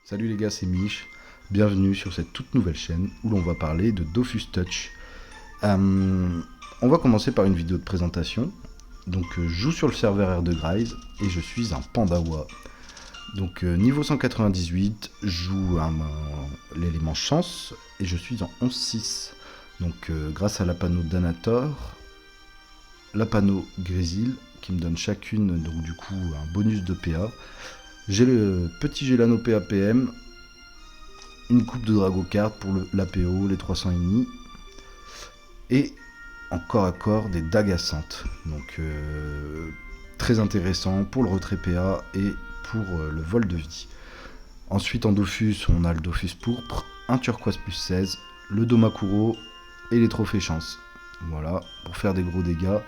Salut les gars, c'est Mich. Bienvenue sur cette toute nouvelle chaîne où l'on va parler de Dofus Touch. On va commencer par une vidéo de présentation. Donc je joue sur le serveur R de Grise et je suis un Pandawa. Donc niveau 198, je joue l'élément chance et je suis en 11-6. Donc grâce à la panneau d'Anator, la panneau Grésil qui me donne chacune donc du coup un bonus de PA. J'ai le petit Gélano PAPM, une coupe de Dragocard pour l'APO, les 300 ennemis, et en corps à corps des dagassantes. Donc très intéressant pour le retrait PA et pour le vol de vie. Ensuite en Dofus, on a le Dofus pourpre, un turquoise plus 16, le Domakuro et les trophées chance. Voilà, pour faire des gros dégâts.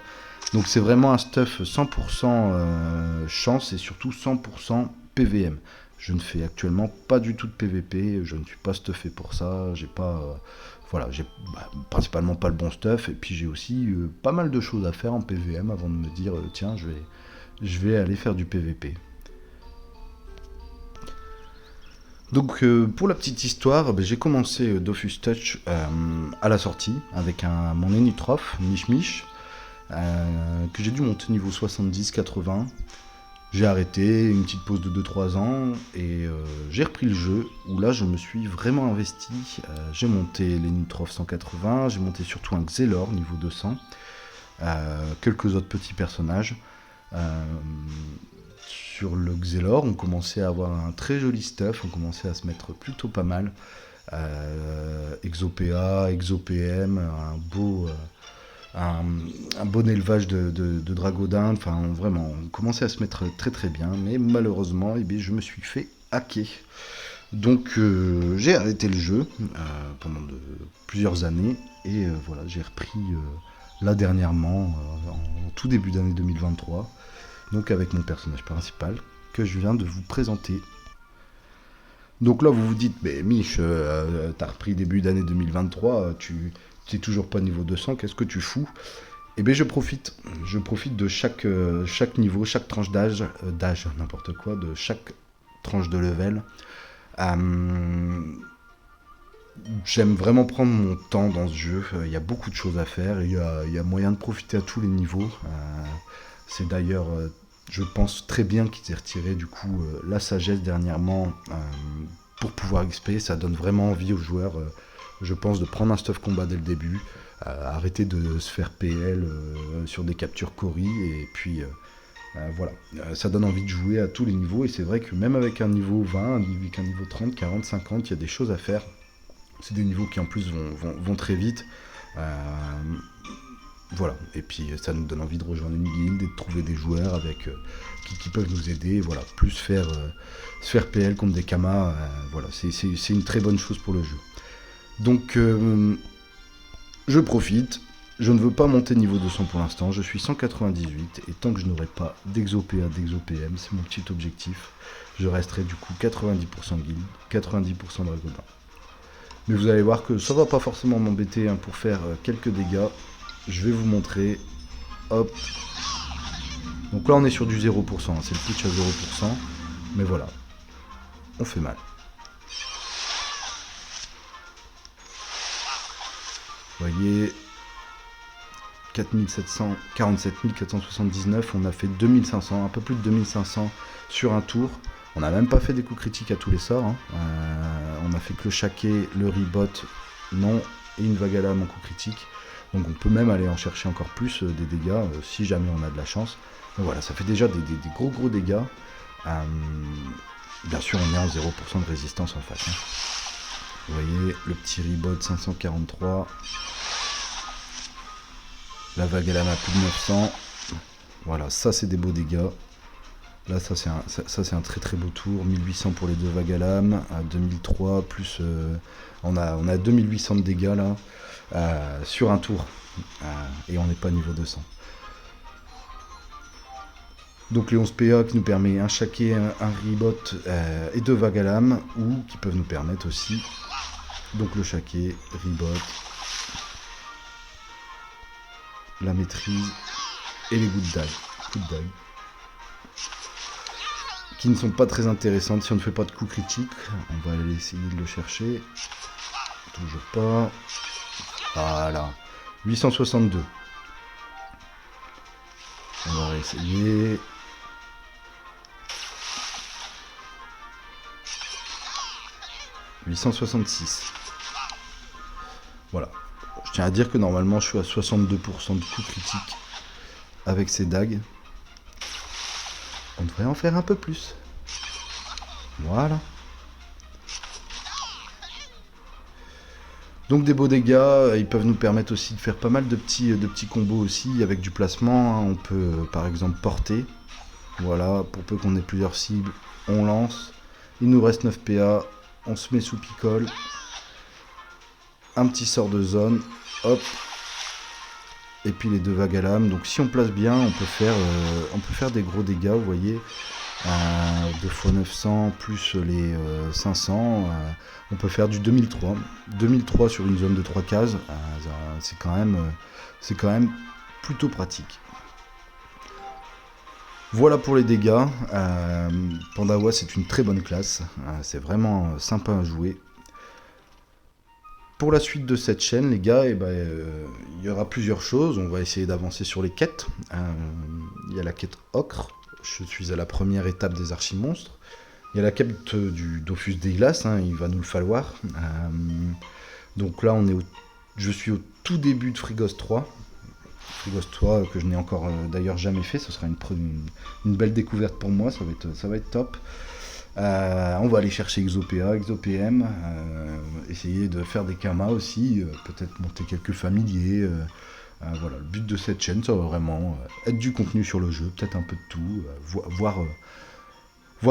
Donc c'est vraiment un stuff 100% chance et surtout 100% PVM. Je ne fais actuellement pas du tout de PVP, je ne suis pas stuffé pour ça, j'ai pas... voilà, j'ai principalement pas le bon stuff, et puis j'ai aussi pas mal de choses à faire en PVM avant de me dire tiens, je vais aller faire du PVP. Donc pour la petite histoire, j'ai commencé Dofus Touch à la sortie avec mon Enutroph, Mich Mich, que j'ai dû monter niveau 70-80. J'ai arrêté, une petite pause de 2-3 ans, et j'ai repris le jeu, où là je me suis vraiment investi. J'ai monté l'Enutroph 180, j'ai monté surtout un Xelor niveau 200, quelques autres petits personnages. Sur le Xelor, on commençait à avoir un très joli stuff, on commençait à se mettre plutôt pas mal. ExoPA, ExoPM, un bon élevage de dragodin, enfin vraiment, on commençait à se mettre très très bien, mais malheureusement, je me suis fait hacker. Donc j'ai arrêté le jeu pendant plusieurs années, et voilà, j'ai repris là dernièrement, en tout début d'année 2023, donc avec mon personnage principal, que je viens de vous présenter. Donc là, vous vous dites, mais Mich, t'as repris début d'année 2023, tu n'es toujours pas niveau 200, qu'est-ce que tu fous? Eh bien, je profite de chaque niveau, chaque tranche d'âge, n'importe quoi, de chaque tranche de level. J'aime vraiment prendre mon temps dans ce jeu, il y a beaucoup de choses à faire, il y a moyen de profiter à tous les niveaux. C'est d'ailleurs, je pense très bien qu'ils aient retiré du coup la sagesse dernièrement pour pouvoir XP. Ça donne vraiment envie aux joueurs, je pense, de prendre un stuff combat dès le début, arrêter de se faire PL sur des captures Cory, et puis voilà, ça donne envie de jouer à tous les niveaux, et c'est vrai que même avec un niveau 20, avec un niveau 30, 40, 50, il y a des choses à faire. C'est des niveaux qui en plus vont très vite. Voilà, et puis ça nous donne envie de rejoindre une guilde et de trouver des joueurs avec qui peuvent nous aider, voilà, plus se faire PL contre des kamas, voilà, c'est une très bonne chose pour le jeu. Donc je profite, je ne veux pas monter niveau 200 pour l'instant, je suis 198, et tant que je n'aurai pas d'ExoPA, d'ExoPM, c'est mon petit objectif, je resterai du coup 90% guild, 90% dragodin. Mais vous allez voir que ça va pas forcément m'embêter pour faire quelques dégâts. Je vais vous montrer. Hop. Donc là on est sur du 0%, c'est le pitch à 0%. Mais voilà. On fait mal. Vous voyez. 47 479, on a fait 2500, un peu plus de 2500 sur un tour. On n'a même pas fait des coups critiques à tous les sorts. On a fait que le Shaké, le Ribot, non, et une vague à lame en coup critique. Donc on peut même aller en chercher encore plus des dégâts si jamais on a de la chance. Donc voilà, ça fait déjà des gros dégâts. Bien sûr, on est en 0% de résistance en face. Vous voyez, le petit Ribot 543. La vague à lame à plus de 900. Voilà, ça c'est des beaux dégâts. Là, ça c'est un très très beau tour. 1800 pour les deux vagues à lame. À 2003, plus on a 2800 de dégâts là. Sur un tour, et on n'est pas niveau 200. Donc les 11 PA qui nous permet un Shaké, un Ribot et deux vagues à lame, ou qui peuvent nous permettre aussi donc le Shaké, Ribot, la maîtrise et les coups de dague. qui ne sont pas très intéressantes si on ne fait pas de coups critiques. On va aller essayer de le chercher. Toujours pas. Voilà. 862. On va réessayer. « 866. Voilà. Je tiens à dire que normalement je suis à 62% de coups critiques avec ces dagues. On devrait en faire un peu plus. Voilà. Donc des beaux dégâts, ils peuvent nous permettre aussi de faire pas mal de petits combos aussi avec du placement. On peut par exemple porter. Voilà, pour peu qu'on ait plusieurs cibles, on lance. Il nous reste 9 PA. On se met sous picole. Un petit sort de zone. Hop. Et puis les 2 vagues à lame. Donc si on place bien, on peut faire des gros dégâts, vous voyez. 2 x 900 plus les 500. On peut faire du 2003. 2003 sur une zone de 3 cases. C'est quand même plutôt pratique. Voilà pour les dégâts. Pandawa, c'est une très bonne classe. C'est vraiment sympa à jouer. Pour la suite de cette chaîne, les gars, il y aura plusieurs choses. On va essayer d'avancer sur les quêtes. Il y a la quête Ocre. Je suis à la première étape des archimonstres. Il y a la quête du Dofus des glaces. Il va nous le falloir. Donc là, je suis au tout début de Frigos 3. Frigos 3 que je n'ai encore d'ailleurs jamais fait. Ce sera une belle découverte pour moi. Ça va être top. On va aller chercher ExoPA, ExoPM, essayer de faire des kamas aussi, peut-être monter quelques familiers. Voilà, le but de cette chaîne, ça va vraiment être du contenu sur le jeu, peut-être un peu de tout, voir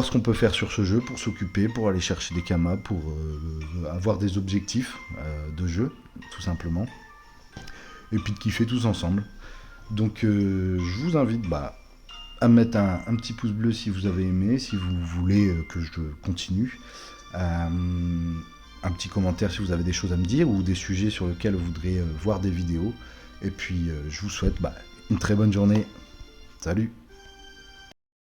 ce qu'on peut faire sur ce jeu pour s'occuper, pour aller chercher des kamas, pour avoir des objectifs de jeu, tout simplement. Et puis de kiffer tous ensemble. Donc je vous invite à mettre un petit pouce bleu si vous avez aimé, si vous voulez que je continue. Un petit commentaire si vous avez des choses à me dire ou des sujets sur lesquels vous voudriez voir des vidéos. Et puis je vous souhaite une très bonne journée. Salut!